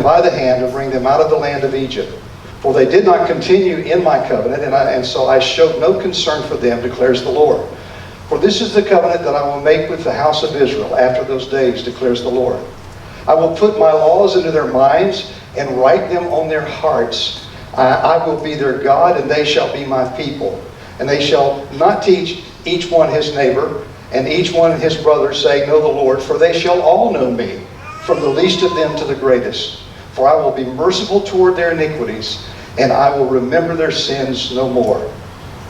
by the hand to bring them out of the land of Egypt. For they did not continue in my covenant, and so I showed no concern for them, declares the Lord. For this is the covenant that I will make with the house of Israel after those days, declares the Lord. I will put my laws into their minds and write them on their hearts. I will be their God, and they shall be my people. And they shall not teach each one his neighbor, and each one his brother, saying, Know the Lord, for they shall all know me, from the least of them to the greatest. For I will be merciful toward their iniquities, and I will remember their sins no more.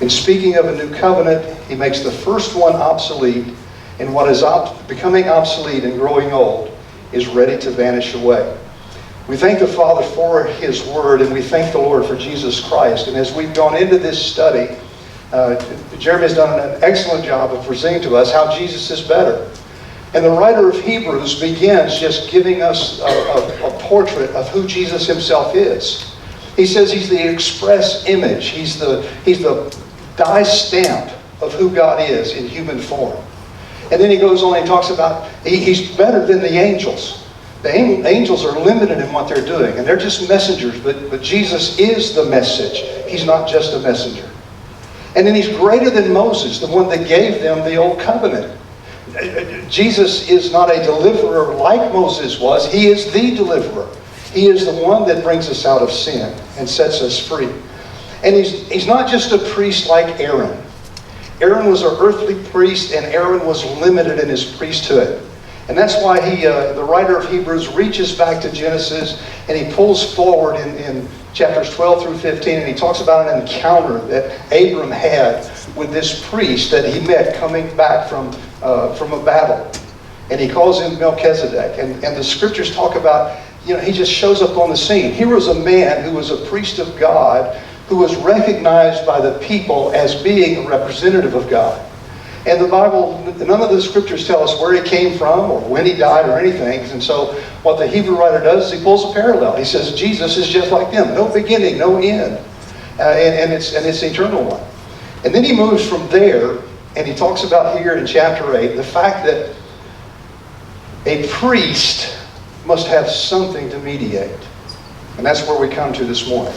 In speaking of a new covenant, he makes the first one obsolete, and what is becoming obsolete and growing old is ready to vanish away. We thank the Father for His Word, and we thank the Lord for Jesus Christ. And as we've gone into this study, Jeremy has done an excellent job of presenting to us how Jesus is better. And the writer of Hebrews begins just giving us a portrait of who Jesus Himself is. He says He's the express image. He's the die stamp of who God is in human form. And then he goes on and he talks about He's better than the angels. The angels are limited in what they're doing, and they're just messengers, but Jesus is the message. He's not just a messenger. And then He's greater than Moses, the one that gave them the old covenant. Jesus is not a deliverer like Moses was. He is the deliverer. He is the one that brings us out of sin and sets us free. And he's not just a priest like Aaron. Aaron was an earthly priest, and Aaron was limited in his priesthood. And that's why the writer of Hebrews reaches back to Genesis, and he pulls forward in chapters 12 through 15, and he talks about an encounter that Abram had with this priest that he met coming back from a battle. And he calls him Melchizedek. And the scriptures talk about, he just shows up on the scene. Here was a man who was a priest of God, who was recognized by the people as being a representative of God. And the Bible, none of the scriptures tell us where he came from or when he died or anything. And so what the Hebrew writer does is he pulls a parallel. He says Jesus is just like them. No beginning, no end. And it's an eternal one. And then he moves from there, and he talks about here in chapter 8 the fact that a priest must have something to mediate. And that's where we come to this morning.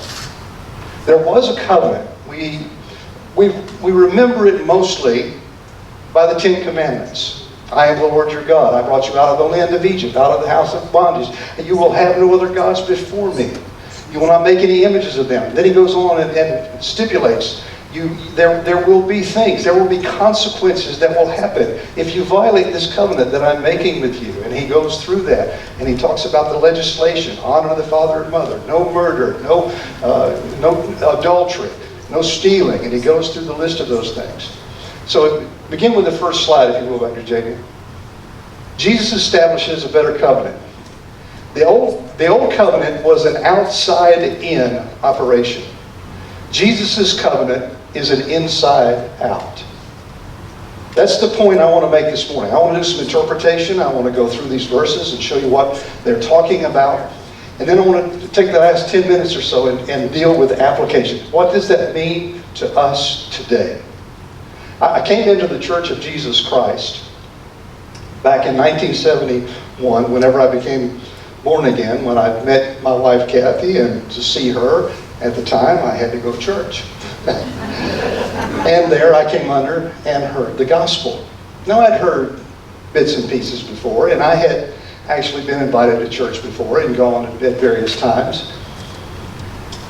There was a covenant. We remember it mostly by the Ten Commandments. I am the Lord your God. I brought you out of the land of Egypt, out of the house of bondage. And you will have no other gods before me. You will not make any images of them. Then he goes on and stipulates, there will be things, there will be consequences that will happen if you violate this covenant that I'm making with you. And he goes through that. And he talks about the legislation. Honor the father and mother. No murder. No adultery. No stealing. And he goes through the list of those things. So begin with the first slide, if you will, Dr. Jamie. Jesus establishes a better covenant. The old covenant was an outside-in operation. Jesus' covenant is an inside-out. That's the point I want to make this morning. I want to do some interpretation. I want to go through these verses and show you what they're talking about. And then I want to take the last 10 minutes or so and deal with application. What does that mean to us today? I came into the Church of Jesus Christ back in 1971, whenever I became born again, when I met my wife Kathy, and to see her at the time I had to go to church. And there I came under and heard the gospel. Now I'd heard bits and pieces before, and I had actually been invited to church before and gone at various times.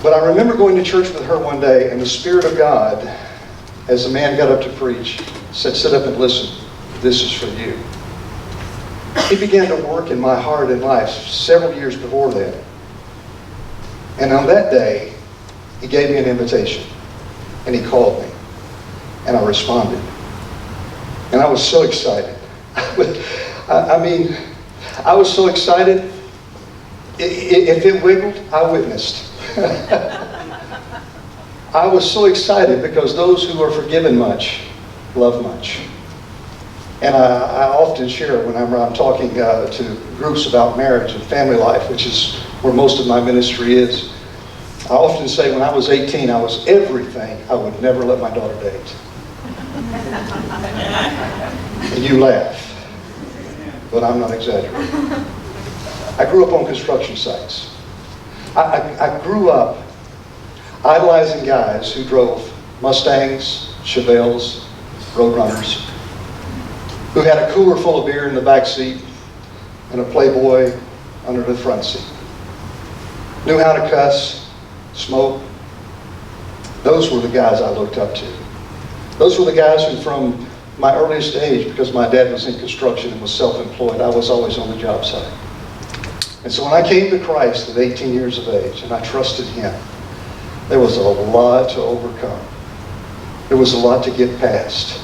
But I remember going to church with her one day, and the Spirit of God, as the man got up to preach, said, "Sit up and listen. This is for you." He began to work in my heart and life several years before that. And on that day, he gave me an invitation. And he called me. And I responded. And I was so excited. I was so excited. If it wiggled, I witnessed. I was so excited because those who are forgiven much love much. And I often share whenever I'm talking to groups about marriage and family life, which is where most of my ministry is. I often say when I was 18, I was everything I would never let my daughter date. And you laugh, but I'm not exaggerating. I grew up on construction sites. I grew up idolizing guys who drove Mustangs, Chevelles, Roadrunners, who had a cooler full of beer in the back seat and a Playboy under the front seat. Knew how to cuss, smoke. Those were the guys I looked up to. Those were the guys who, from my earliest age, because my dad was in construction and was self-employed, I was always on the job site. And so when I came to Christ at 18 years of age and I trusted Him, there was a lot to overcome. There was a lot to get past.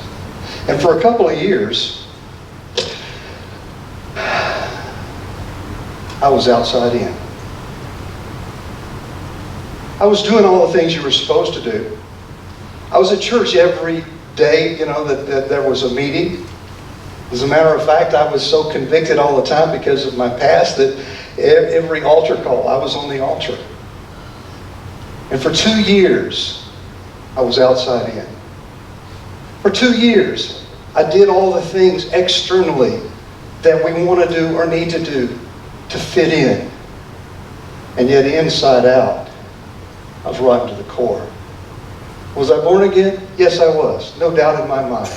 And for a couple of years, I was outside in. I was doing all the things you were supposed to do. I was at church every day, that there was a meeting. As a matter of fact, I was so convicted all the time because of my past that every altar call, I was on the altar. And for 2 years, I was outside in. For 2 years, I did all the things externally that we want to do or need to do to fit in. And yet inside out, I was rotten to the core. Was I born again? Yes, I was. No doubt in my mind.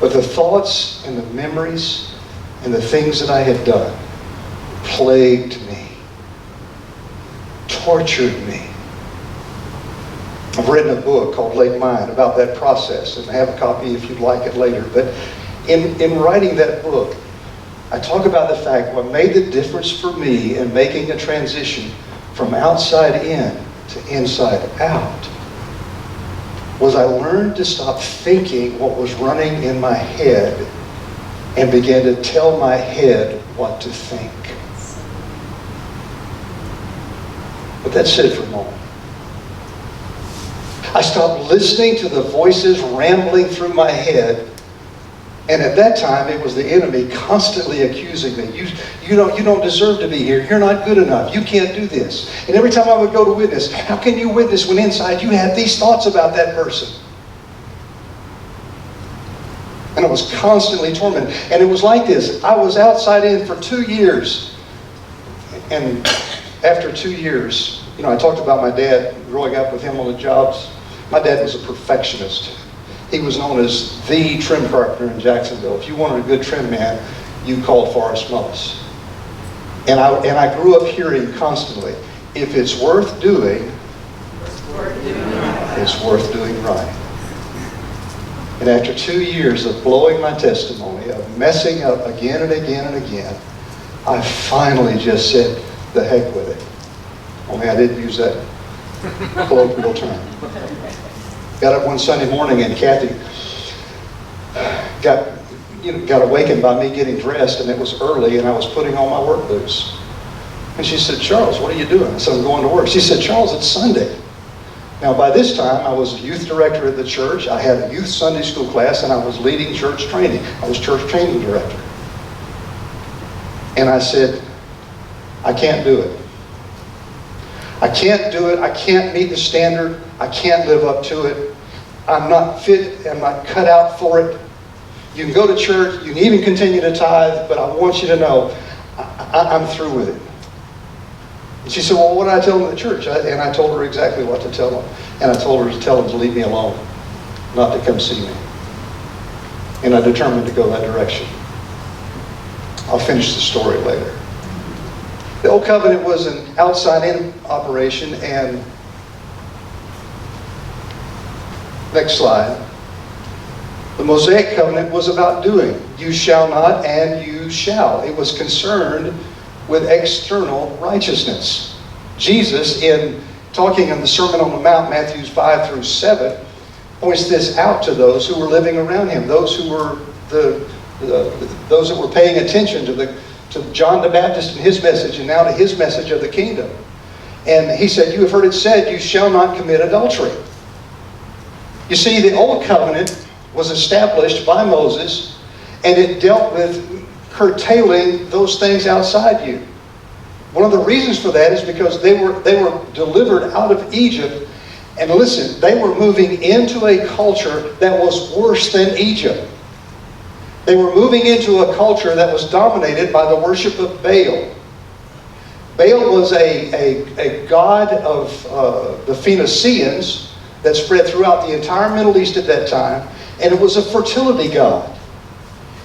But the thoughts and the memories and the things that I had done plagued me, tortured me. I've written a book called Late Mind about that process, and I have a copy if you'd like it later. But in writing that book, I talk about the fact what made the difference for me in making a transition from outside in to inside out was I learned to stop thinking what was running in my head and began to tell my head what to think. But that's it for a moment. I stopped listening to the voices rambling through my head. And at that time, it was the enemy constantly accusing me. You don't deserve to be here. You're not good enough. You can't do this. And every time I would go to witness, how can you witness when inside you have these thoughts about that person? And I was constantly tormented. And it was like this. I was outside in for 2 years. And after 2 years, I talked about my dad growing up with him on the jobs. My dad was a perfectionist. He was known as the trim carpenter in Jacksonville. If you wanted a good trim man, you called Charles Mullis. And I grew up hearing constantly, if it's worth doing, it's worth doing right. And after 2 years of blowing my testimony, of messing up again and again and again, I finally just said, the heck with it. Only I didn't use that colloquial term. Got up one Sunday morning and Kathy got awakened by me getting dressed, and it was early and I was putting on my work boots. And she said, Charles, what are you doing? I said, I'm going to work. She said, Charles, it's Sunday. Now by this time I was a youth director at the church. I had a youth Sunday school class and I was leading church training. I was church training director. And I said, I can't do it. I can't do it. I can't meet the standard. I can't live up to it. I'm not fit. I'm not cut out for it. You can go to church. You can even continue to tithe. But I want you to know, I'm through with it. And she said, well, what did I tell them at the church? And I told her exactly what to tell them. And I told her to tell them to leave me alone, not to come see me. And I determined to go that direction. I'll finish the story later. The Old Covenant was an outside-in operation, and next slide. The Mosaic Covenant was about doing. You shall not and you shall. It was concerned with external righteousness. Jesus, in talking on the Sermon on the Mount, Matthew 5 through 7, points this out to those who were living around him, those who were those that were paying attention to John the Baptist and his message, and now to his message of the kingdom. And he said, you have heard it said, you shall not commit adultery. You see, the Old Covenant was established by Moses, and it dealt with curtailing those things outside you. One of the reasons for that is because they were delivered out of Egypt, and listen, they were moving into a culture that was worse than Egypt. They were moving into a culture that was dominated by the worship of Baal. Baal was a god of the Phoenicians that spread throughout the entire Middle East at that time, and it was a fertility god.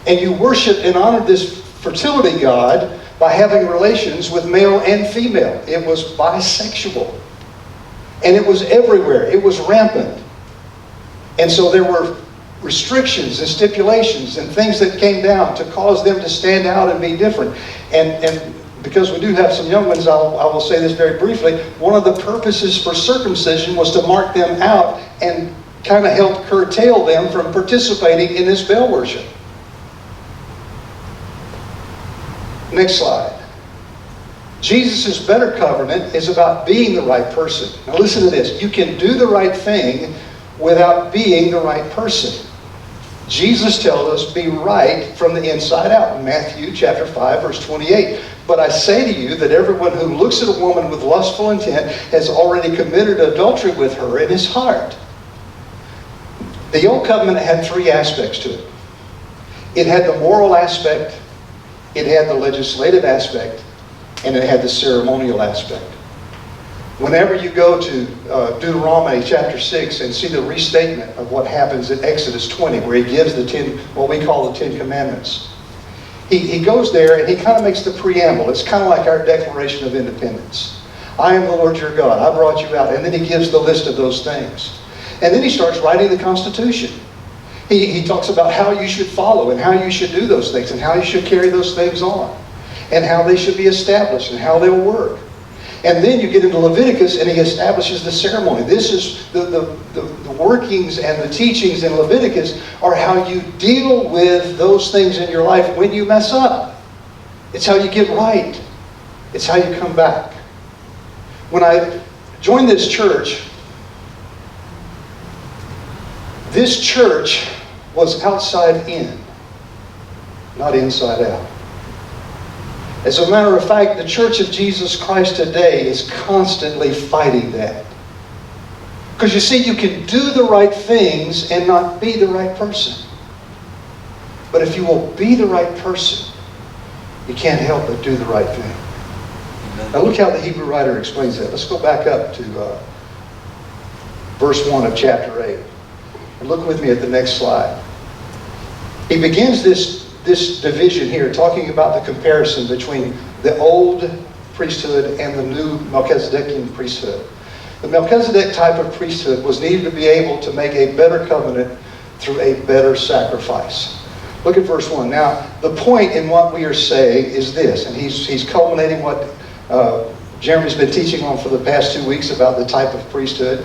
And you worshiped and honored this fertility god by having relations with male and female. It was bisexual. And it was everywhere. It was rampant. And so there were restrictions and stipulations and things that came down to cause them to stand out and be different. And because we do have some young ones, I will say this very briefly. One of the purposes for circumcision was to mark them out and kind of help curtail them from participating in this Baal worship. Next slide. Jesus' better covenant is about being the right person. Now listen to this. You can do the right thing without being the right person. Jesus tells us be right from the inside out in Matthew chapter 5 verse 28. But I say to you that everyone who looks at a woman with lustful intent has already committed adultery with her in his heart. The Old Covenant had three aspects to it. It had the moral aspect, it had the legislative aspect, and it had the ceremonial aspect. Whenever you go to Deuteronomy chapter 6 and see the restatement of what happens in Exodus 20, where he gives what we call the Ten Commandments, he goes there and he kind of makes the preamble. It's kind of like our Declaration of Independence. I am the Lord your God. I brought you out. And then he gives the list of those things. And then he starts writing the Constitution. He talks about how you should follow and how you should do those things and how you should carry those things on and how they should be established and how they'll work. And then you get into Leviticus and he establishes the ceremony. This is the workings and the teachings in Leviticus are how you deal with those things in your life when you mess up. It's how you get right. It's how you come back. When I joined this church was outside in, not inside out. As a matter of fact, the Church of Jesus Christ today is constantly fighting that. Because you see, you can do the right things and not be the right person. But if you will be the right person, you can't help but do the right thing. Now look how the Hebrew writer explains that. Let's go back up to verse 1 of chapter 8. And look with me at the next slide. He begins this division here, talking about the comparison between the old priesthood and the new Melchizedekian priesthood. The Melchizedek type of priesthood was needed to be able to make a better covenant through a better sacrifice. Look at verse 1. Now, the point in what we are saying is this, and he's culminating what Jeremy's been teaching on for the past 2 weeks about the type of priesthood.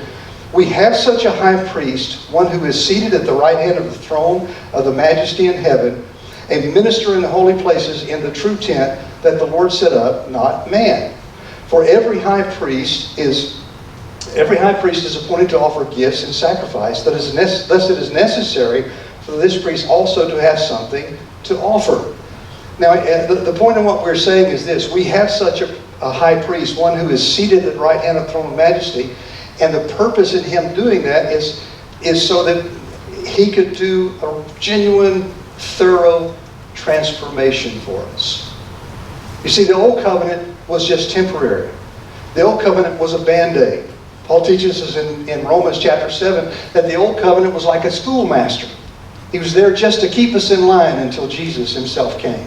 We have such a high priest, one who is seated at the right hand of the throne of the majesty in heaven, a minister in the holy places in the true tent that the Lord set up, not man. For every high priest is appointed to offer gifts and sacrifice, thus it is necessary for this priest also to have something to offer. Now, the point in what we're saying is this. We have such a high priest, one who is seated at the right hand of the throne of majesty, and the purpose in him doing that is so that he could do a genuine, thorough transformation for us. You see, the old covenant was just temporary. The old covenant was a band-aid. Paul teaches us in Romans chapter 7 that the old covenant was like a schoolmaster. He was there just to keep us in line until Jesus himself came.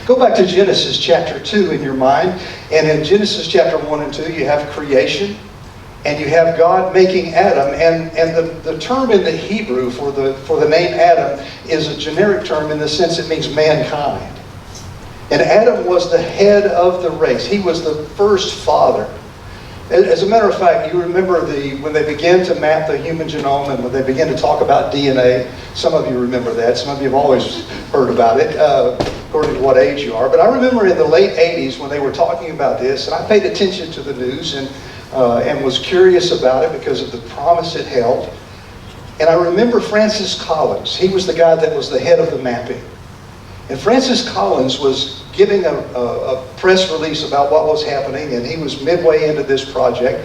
Go back to Genesis chapter 2 in your mind. And in Genesis chapter 1 and 2, you have creation. And you have God making Adam. And the term in the Hebrew for the name Adam is a generic term in the sense it means mankind. And Adam was the head of the race. He was the first father. As a matter of fact, you remember when they began to map the human genome and when they began to talk about DNA. Some of you remember that. Some of you have always heard about it, according to what age you are. But I remember in the late 80s when they were talking about this, and I paid attention to the news and was curious about it because of the promise it held. And I remember Francis Collins. He was the guy that was the head of the mapping. And Francis Collins was giving a press release about what was happening, and he was midway into this project.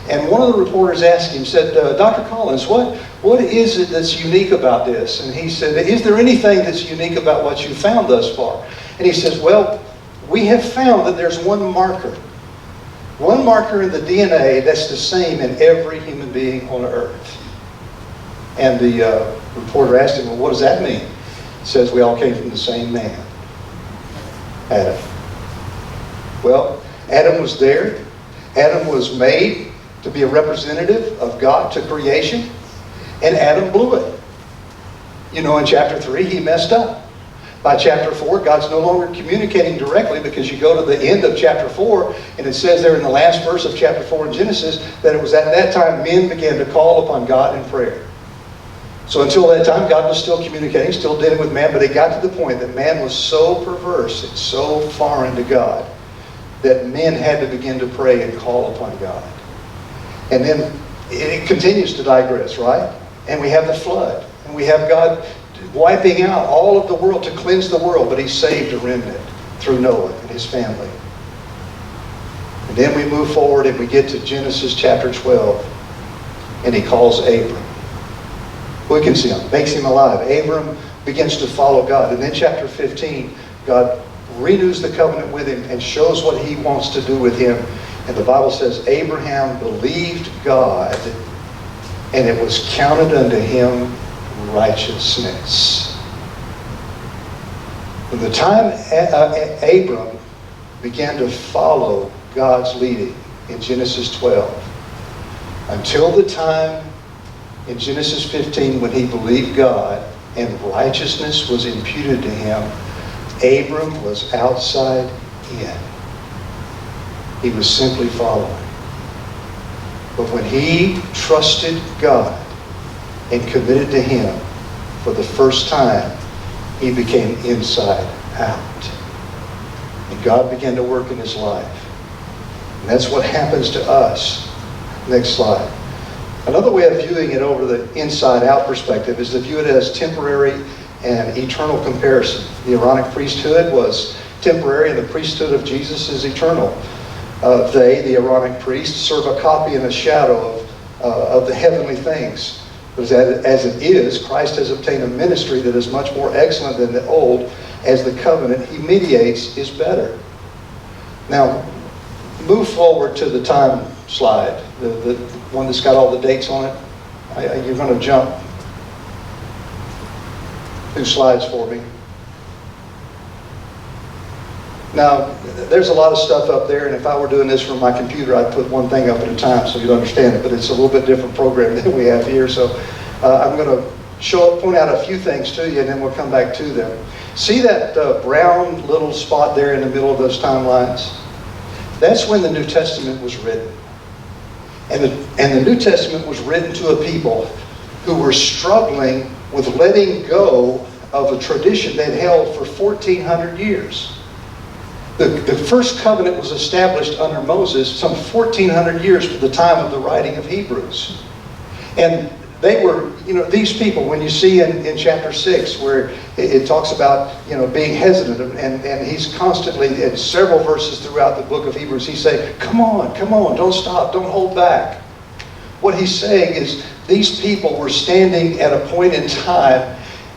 And one of the reporters asked him, said, Dr. Collins, what is it that's unique about this? And he said, is there anything that's unique about what you found thus far? And he says, well, we have found that there's one marker in the DNA that's the same in every human being on earth. And the reporter asked him, well, what does that mean? He says, we all came from the same man, Adam. Well, Adam was there. Adam was made to be a representative of God to creation, and Adam blew it. You know, in chapter 3, he messed up. By chapter 4, God's no longer communicating directly, because you go to the end of chapter 4, and it says there in the last verse of chapter 4 in Genesis that it was at that time men began to call upon God in prayer. So until that time, God was still communicating, still dealing with man, but it got to the point that man was so perverse and so foreign to God that men had to begin to pray and call upon God. And then it continues to digress, right? And we have the flood, and we have God wiping out all of the world to cleanse the world, but he saved a remnant through Noah and his family. And then we move forward and we get to Genesis chapter 12, and he calls Abram. Quickens him, makes him alive. Abram begins to follow God. And then chapter 15, God renews the covenant with him and shows what he wants to do with him. And the Bible says Abraham believed God, and it was counted unto him righteousness. From the time Abram began to follow God's leading in Genesis 12, until the time in Genesis 15 when he believed God and righteousness was imputed to him, Abram was outside in. He was simply following. But when he trusted God and committed to him for the first time, he became inside out. And God began to work in his life. And that's what happens to us. Next slide. Another way of viewing it over the inside-out perspective is to view it as temporary and eternal comparison. The Aaronic priesthood was temporary, and the priesthood of Jesus is eternal. They, the Aaronic priests, serve a copy and a shadow of the heavenly things. But as it is, Christ has obtained a ministry that is much more excellent than the old, as the covenant he mediates is better. Now, move forward to the time slide, the one that's got all the dates on it. You're going to jump 2 slides for me. Now, there's a lot of stuff up there, and if I were doing this from my computer, I'd put one thing up at a time so you'd understand it, but it's a little bit different program than we have here, so I'm going to point out a few things to you, and then we'll come back to them. See that brown little spot there in the middle of those timelines? That's when the New Testament was written. And the New Testament was written to a people who were struggling with letting go of a tradition they'd held for 1,400 years. The first covenant was established under Moses some 1,400 years to the time of the writing of Hebrews. And they were, these people, when you see in chapter 6 where it talks about, being hesitant, and he's constantly, in several verses throughout the book of Hebrews, he's saying, come on, don't stop, don't hold back. What he's saying is these people were standing at a point in time,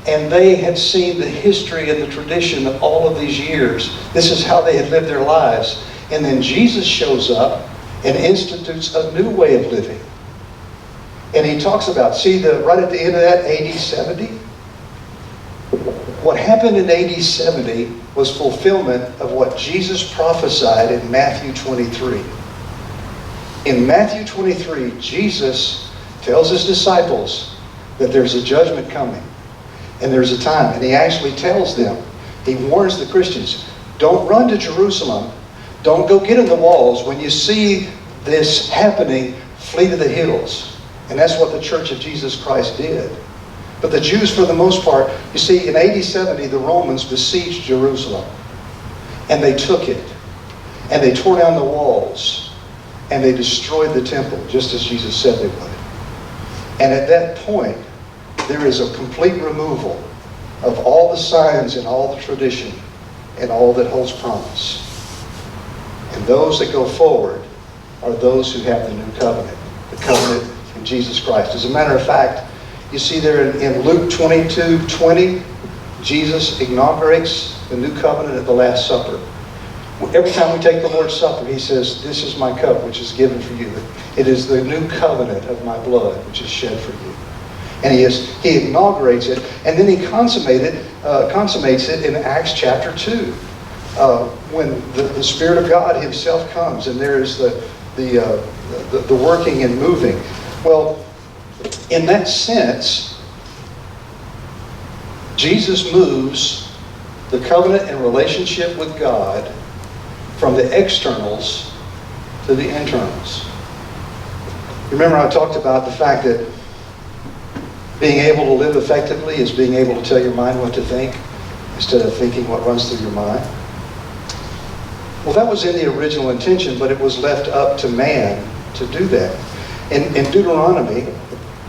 and they had seen the history and the tradition of all of these years. This is how they had lived their lives. And then Jesus shows up and institutes a new way of living. And he talks about, right at the end of that, AD 70? What happened in AD 70 was fulfillment of what Jesus prophesied in Matthew 23. In Matthew 23, Jesus tells his disciples that there's a judgment coming. And there's a time. And he actually tells them, he warns the Christians, don't run to Jerusalem. Don't go get in the walls. When you see this happening, flee to the hills. And that's what the Church of Jesus Christ did. But the Jews, for the most part, you see, in AD 70, the Romans besieged Jerusalem. And they took it. And they tore down the walls. And they destroyed the temple, just as Jesus said they would. And at that point, there is a complete removal of all the signs and all the tradition and all that holds promise. And those that go forward are those who have the new covenant, the covenant in Jesus Christ. As a matter of fact, you see there in Luke 22:20, Jesus inaugurates the new covenant at the Last Supper. Every time we take the Lord's Supper, he says, this is my cup which is given for you. It is the new covenant of my blood which is shed for you. And he inaugurates it, and then he consummates it in Acts chapter 2. When the Spirit of God himself comes, and there is the working and moving. Well, in that sense, Jesus moves the covenant and relationship with God from the externals to the internals. Remember, I talked about the fact that being able to live effectively is being able to tell your mind what to think instead of thinking what runs through your mind. Well, that was in the original intention, but it was left up to man to do that. In Deuteronomy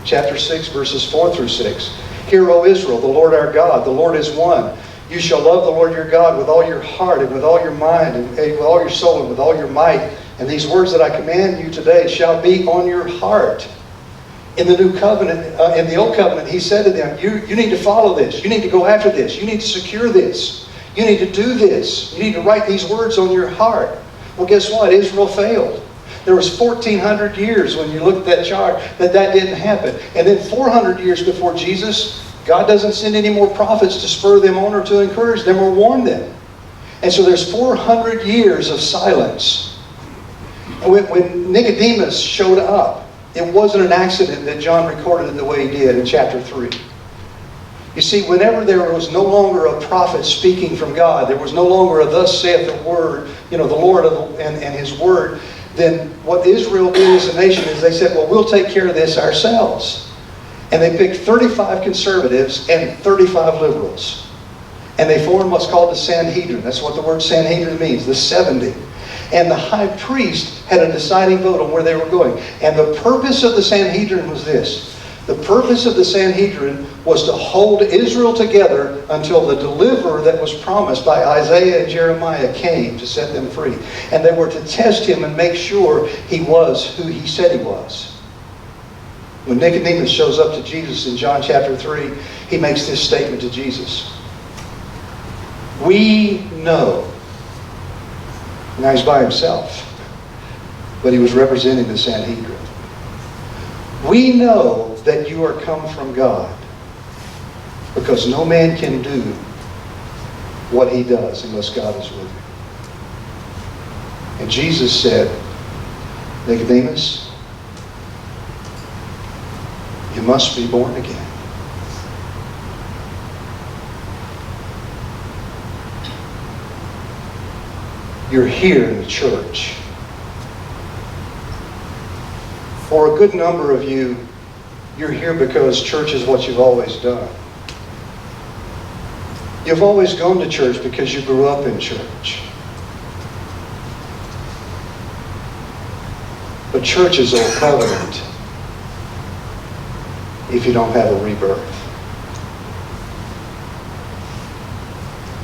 chapter 6, verses 4 through 6, "Hear, O Israel, the Lord our God, the Lord is one. You shall love the Lord your God with all your heart and with all your mind and with all your soul and with all your might. And these words that I command you today shall be on your heart." In the new covenant, in the old covenant, he said to them, you need to follow this. You need to go after this. You need to secure this. You need to do this. You need to write these words on your heart. Well, guess what? Israel failed. There was 1,400 years when you look at that chart that didn't happen. And then 400 years before Jesus, God doesn't send any more prophets to spur them on or to encourage them or warn them. And so there's 400 years of silence. And when Nicodemus showed up, it wasn't an accident that John recorded it the way he did in chapter 3. You see, whenever there was no longer a prophet speaking from God, there was no longer a thus saith the word, the Lord and his word, then what Israel did as a nation is they said, well, we'll take care of this ourselves. And they picked 35 conservatives and 35 liberals. And they formed what's called the Sanhedrin. That's what the word Sanhedrin means, the 70. And the high priest had a deciding vote on where they were going. And the purpose of the Sanhedrin was this. The purpose of the Sanhedrin was to hold Israel together until the deliverer that was promised by Isaiah and Jeremiah came to set them free. And they were to test him and make sure he was who he said he was. When Nicodemus shows up to Jesus in John chapter 3, he makes this statement to Jesus. We know. Now he's by himself, but he was representing the Sanhedrin. We know that you are come from God, because no man can do what he does unless God is with him. And Jesus said, Nicodemus, you must be born again. You're here in the church. For a good number of you, you're here because church is what you've always done. You've always gone to church because you grew up in church. But church is old covenant if you don't have a rebirth.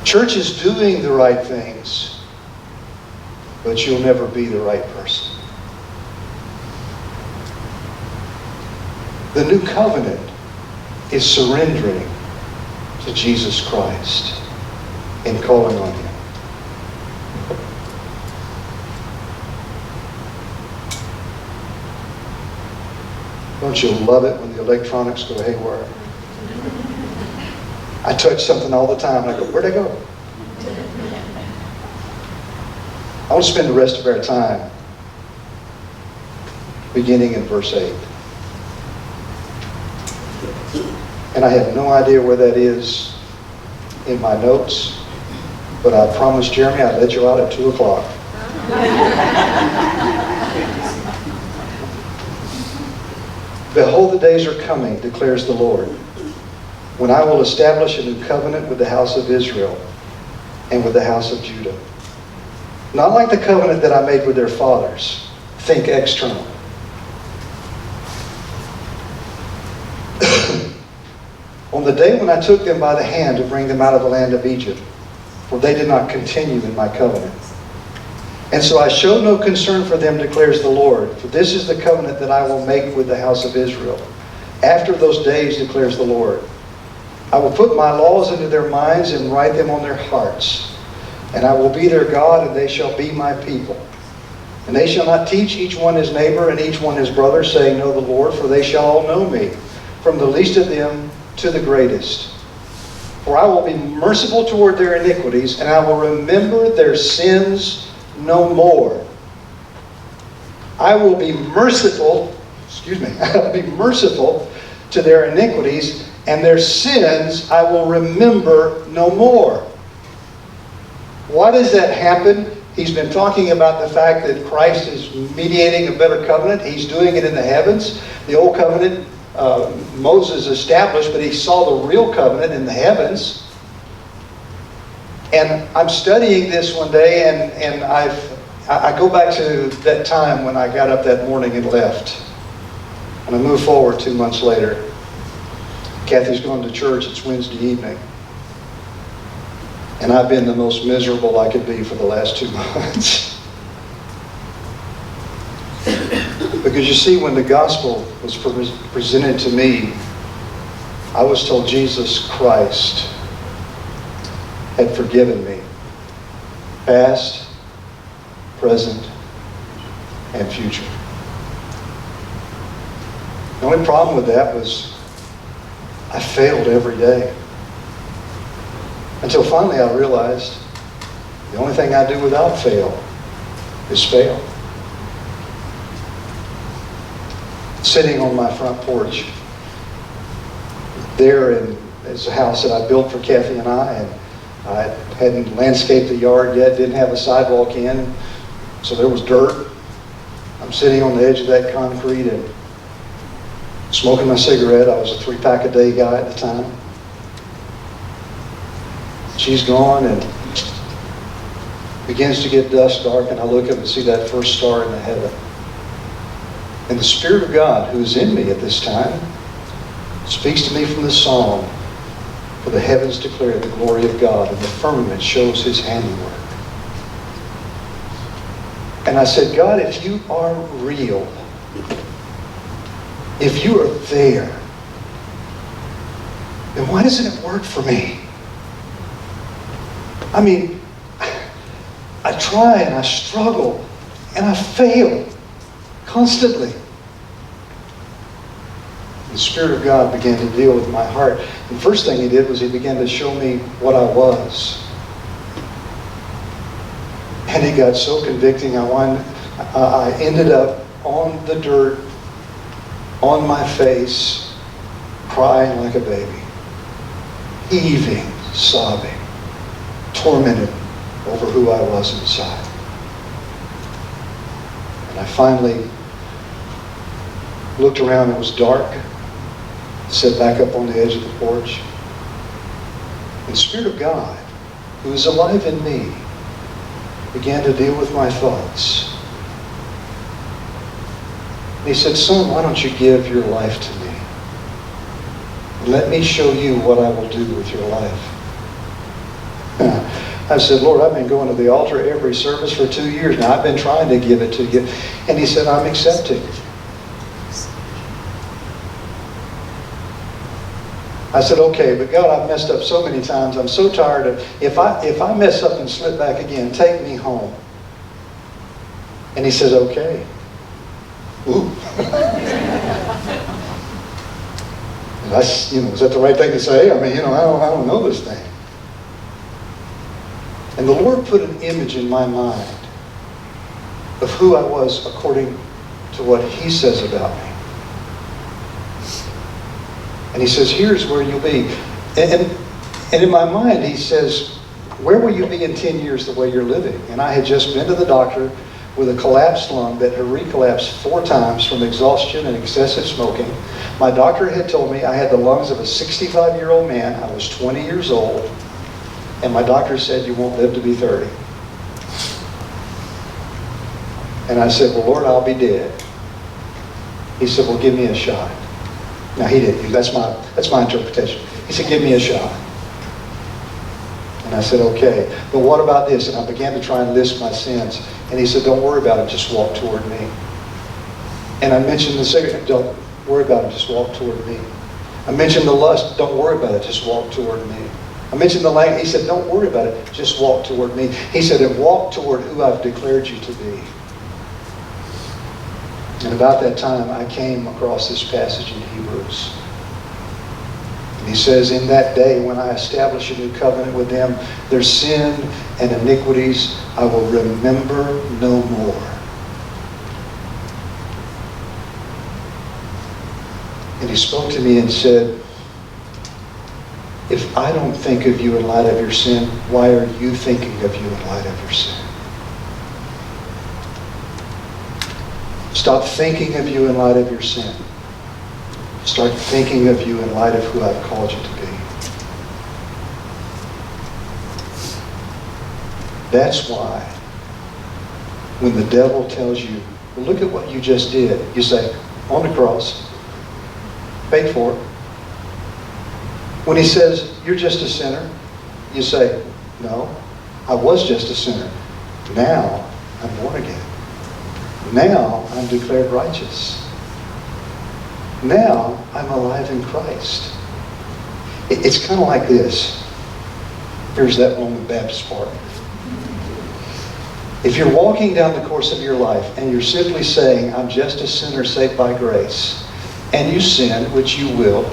Church is doing the right things, but you'll never be the right person. The new covenant is surrendering to Jesus Christ and calling on him. Don't you love it when the electronics go haywire? I touch something all the time and I go, where'd I go? I want to spend the rest of our time beginning in verse 8. And I have no idea where that is in my notes, but I promised Jeremy I'd let you out at 2 o'clock. Behold, the days are coming, declares the Lord, when I will establish a new covenant with the house of Israel and with the house of Judah. Not like the covenant that I made with their fathers. Think external. On the day when I took them by the hand to bring them out of the land of Egypt, for they did not continue in my covenant. And so I showed no concern for them, declares the Lord. For this is the covenant that I will make with the house of Israel. After those days, declares the Lord, I will put my laws into their minds and write them on their hearts. And I will be their God, and they shall be my people. And they shall not teach each one his neighbor and each one his brother, saying, Know the Lord, for they shall all know me, from the least of them to the greatest. For I will be merciful toward their iniquities, and I will remember their sins no more. I will be merciful, I will be merciful to their iniquities, and their sins I will remember no more. Why does that happen? He's been talking about the fact that Christ is mediating a better covenant. He's doing it in the heavens. The old covenant Moses established, but he saw the real covenant in the heavens. And I'm studying this one day, and I go back to that time when I got up that morning and left. And I move forward 2 months later. Kathy's going to church. It's Wednesday evening. And I've been the most miserable I could be for the last 2 months. Because you see, when the gospel was presented to me, I was told Jesus Christ had forgiven me. Past, present, and future. The only problem with that was I failed every day. Until finally I realized the only thing I do without fail is fail. Sitting on my front porch, there is a house that I built for Kathy and I hadn't landscaped the yard yet, didn't have a sidewalk in, so there was dirt. I'm sitting on the edge of that concrete and smoking my cigarette. I was a 3-pack a day guy at the time. She's gone, and begins to get dusk dark, and I look up and see that first star in the heaven. And the Spirit of God, who is in me at this time, speaks to me from the Psalm, For the heavens declare the glory of God, and the firmament shows His handiwork. And I said, God, if you are real, if you are there, then why doesn't it work for me? I mean, I try and I struggle and I fail constantly. The Spirit of God began to deal with my heart. The first thing He did was He began to show me what I was. And it got so convicting, I ended up on the dirt, on my face, crying like a baby, heaving, sobbing, tormented over who I was inside. And I finally looked around. It was dark. Sat back up on the edge of the porch. And the Spirit of God, who is alive in me, began to deal with my thoughts. And He said, son, why don't you give your life to me? Let me show you what I will do with your life. I said, Lord, I've been going to the altar every service for 2 years now. I've been trying to give it to you. And He said, I'm accepting. I said, okay, but God, I've messed up so many times. I'm so tired of, if I mess up and slip back again, take me home. And He says, okay. Ooh. That's, is that the right thing to say? I mean, I don't know this thing. And the Lord put an image in my mind of who I was according to what He says about me. And He says, here's where you'll be. And in my mind, He says, where will you be in 10 years the way you're living? And I had just been to the doctor with a collapsed lung that had recollapsed 4 times from exhaustion and excessive smoking. My doctor had told me I had the lungs of a 65-year-old man. I was 20 years old. And my doctor said, you won't live to be 30. And I said, well, Lord, I'll be dead. He said, well, give me a shot. Now, He didn't. That's my interpretation. He said, give me a shot. And I said, okay. But what about this? And I began to try and list my sins. And He said, don't worry about it. Just walk toward me. And I mentioned the cigarette. Don't worry about it. Just walk toward me. I mentioned the lust. Don't worry about it. Just walk toward me. I mentioned the language. He said, don't worry about it. Just walk toward me. He said, and walk toward who I've declared you to be. And about that time, I came across this passage in Hebrews. And he says, in that day when I establish a new covenant with them, their sin and iniquities I will remember no more. And he spoke to me and said, if I don't think of you in light of your sin, why are you thinking of you in light of your sin? Stop thinking of you in light of your sin. Start thinking of you in light of who I've called you to be. That's why when the devil tells you, well, look at what you just did, you say, on the cross, paid for it. When he says, you're just a sinner, you say, no, I was just a sinner. Now I'm born again. Now I'm declared righteous. Now I'm alive in Christ. It's kind of like this. Here's that Roman Baptist part. If you're walking down the course of your life and you're simply saying, I'm just a sinner saved by grace, and you sin, which you will,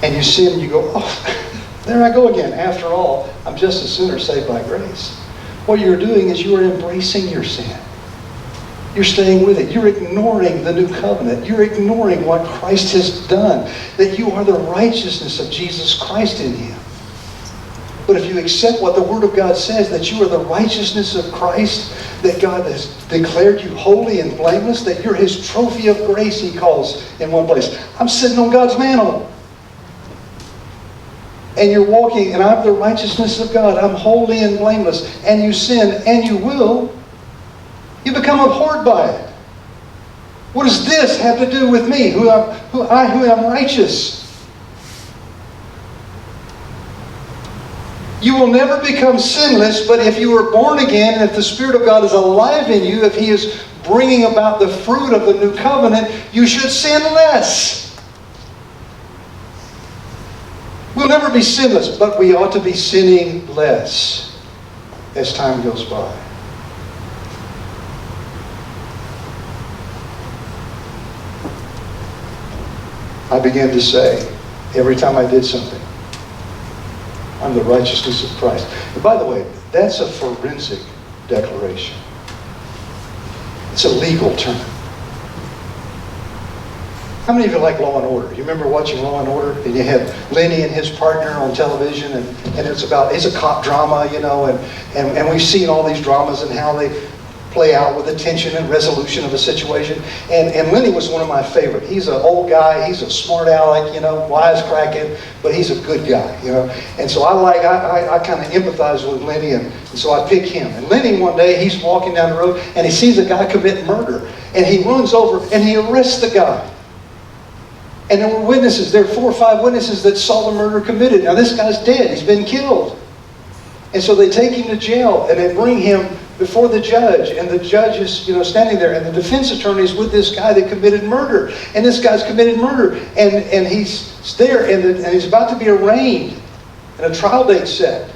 and you sin and you go, oh, there I go again. After all, I'm just a sinner saved by grace. What you're doing is you are embracing your sin. You're staying with it. You're ignoring the new covenant. You're ignoring what Christ has done. That you are the righteousness of Jesus Christ in Him. But if you accept what the Word of God says, that you are the righteousness of Christ, that God has declared you holy and blameless, that you're His trophy of grace, He calls in one place. I'm sitting on God's mantle. And you're walking, and I'm the righteousness of God. I'm holy and blameless. And you sin, and you will. You become abhorred by it. What does this have to do with me, who am righteous? You will never become sinless, but if you are born again, and if the Spirit of God is alive in you, if He is bringing about the fruit of the new covenant, you should sin less. We'll never be sinless, but we ought to be sinning less as time goes by. I began to say, every time I did something, I'm the righteousness of Christ. And by the way, that's a forensic declaration. It's a legal term. How many of you like Law and Order? You remember watching Law and Order? And you had Lenny and his partner on television, and it's a cop drama, you know, and we've seen all these dramas and how they play out with the tension and resolution of a situation. And Lenny was one of my favorite. He's an old guy. He's a smart aleck, you know, wisecracking, but he's a good guy, you know. And so I kind of empathize with Lenny, and so I pick him. And Lenny one day, he's walking down the road, and he sees a guy commit murder. And he runs over, and he arrests the guy. And there were witnesses. There were 4 or 5 witnesses that saw the murder committed. Now this guy's dead. He's been killed. And so they take him to jail, and they bring him before the judge, and the judge is, you know, standing there, and the defense attorney is with this guy that committed murder, and this guy's committed murder, and he's there, and he's about to be arraigned, and a trial date set.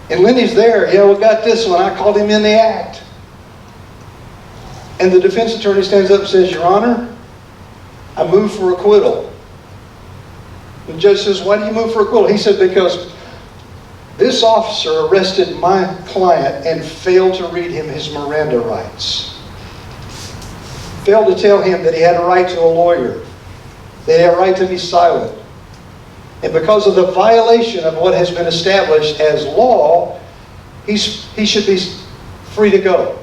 And Lenny's there. Yeah, we got this one. I called him in the act. And the defense attorney stands up and says, Your Honor, I move for acquittal. The judge says, why do you move for acquittal? He said, because this officer arrested my client and failed to read him his Miranda rights. Failed to tell him that he had a right to a lawyer, that he had a right to be silent. And because of the violation of what has been established as law, he should be free to go.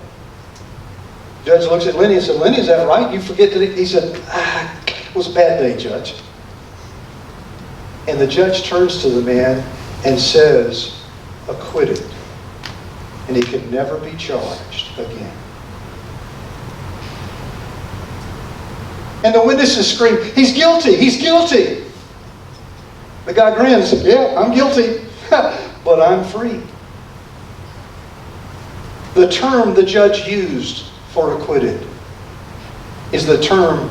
The judge looks at Lenny and said, Lenny, is that right? You forget that he said, it was a bad day, Judge. And the judge turns to the man and says, acquitted. And he could never be charged again. And the witnesses scream, he's guilty, he's guilty. The guy grins, yeah, I'm guilty, but I'm free. The term the judge used for acquitted is the term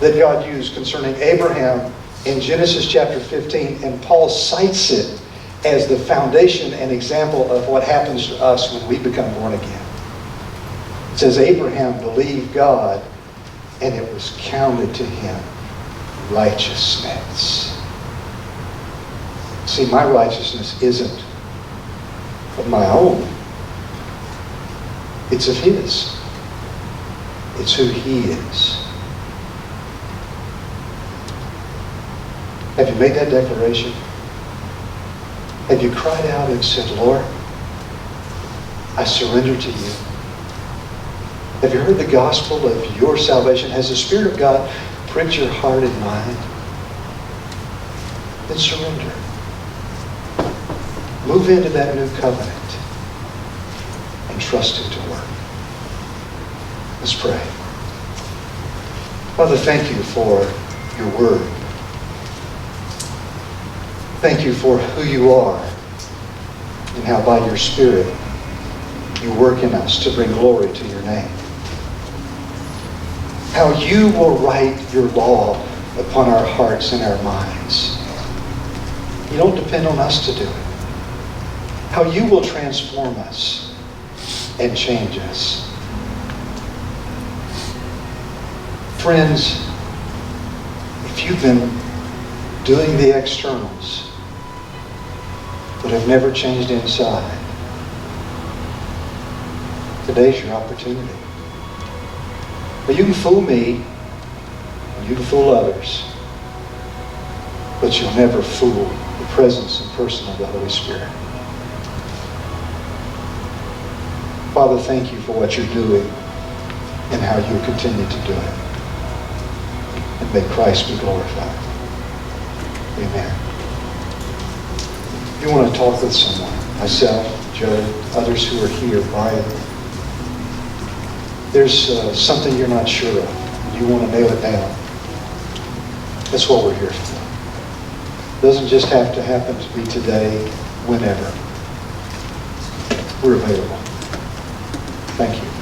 that God used concerning Abraham in Genesis chapter 15, and Paul cites it as the foundation and example of what happens to us when we become born again. It says, Abraham believed God, and it was counted to him righteousness. See, my righteousness isn't of my own. It's of His. It's who He is. Have you made that declaration? Have you cried out and said, Lord, I surrender to you? Have you heard the gospel of your salvation? Has the Spirit of God pricked your heart and mind? Then surrender. Move into that new covenant and trust it to work. Let's pray. Father, thank you for your word. Thank you for who you are and how by your Spirit you work in us to bring glory to your name. How you will write your law upon our hearts and our minds. You don't depend on us to do it. How you will transform us and change us. Friends, if you've been doing the externals but have never changed inside, today's your opportunity. But you can fool me, and you can fool others, but you'll never fool the presence and person of the Holy Spirit. Father, thank you for what you're doing and how you'll continue to do it. And may Christ be glorified. Amen. If you want to talk with someone, myself, Joe, others who are here, Brian, there's something you're not sure of, and you want to nail it down, that's what we're here for. It doesn't just have to happen to be today, whenever. We're available. Thank you.